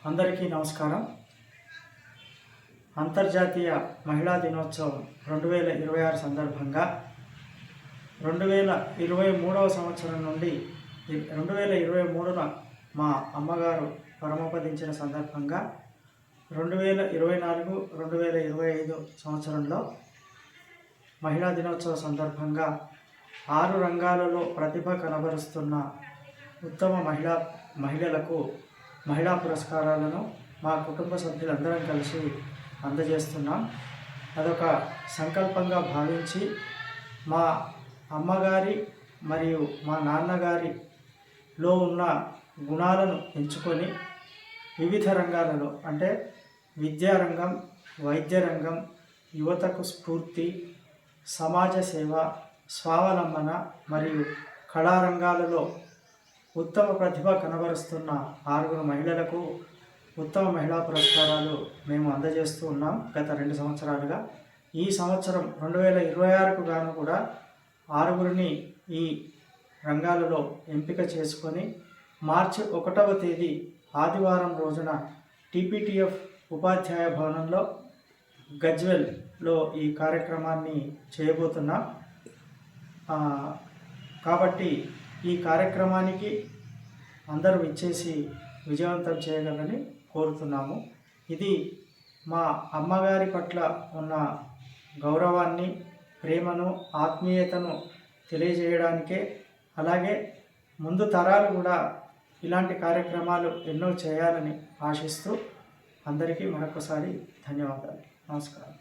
అందరికీ నమస్కారం. అంతర్జాతీయ మహిళా దినోత్సవం 2026 సందర్భంగా 2023వ సంవత్సరం నుండి 2023న మా అమ్మగారు పరమపదించిన సందర్భంగా 2024-2025 సంవత్సరంలో మహిళా దినోత్సవ సందర్భంగా 6 రంగాలలో ప్రతిభ కనబరుస్తున్న ఉత్తమ మహిళలకు మహిళా పురస్కారాలను మా కుటుంబ సభ్యులందరం కలిసి అందజేస్తున్నాం. అదొక సంకల్పంగా భావించి మా అమ్మగారి మరియు మా నాన్నగారిలో ఉన్న గుణాలను ఎంచుకొని వివిధ రంగాలలో అంటే విద్యారంగం, వైద్య రంగం, యువతకు స్ఫూర్తి, సమాజ సేవ, స్వావలంబన మరియు కళారంగాలలో ఉత్తమ ప్రతిభ కనబరుస్తున్న 6 మహిళలకు ఉత్తమ మహిళా పురస్కారాలు మేము అందజేస్తూ ఉన్నాం గత 2 సంవత్సరాలుగా. ఈ సంవత్సరం 2026కు గాను కూడా 6 ఈ రంగాలలో ఎంపిక చేసుకొని మార్చి 1వ తేదీ ఆదివారం రోజున టీపీటీఎఫ్ ఉపాధ్యాయ భవనంలో గజ్వెల్లో ఈ కార్యక్రమాన్ని చేయబోతున్నాం. కాబట్టి ఈ కార్యక్రమానికి అందరూ ఇచ్చేసి విజయవంతం చేయగలని కోరుతున్నాము. ఇది మా అమ్మగారి పట్ల ఉన్న గౌరవాన్ని, ప్రేమను, ఆత్మీయతను తెలియజేయడానికే. అలాగే ముందు తరాలు కూడా ఇలాంటి కార్యక్రమాలు ఎన్నో చేయాలని ఆశిస్తూ అందరికీ మరొకసారి ధన్యవాదాలు. నమస్కారం.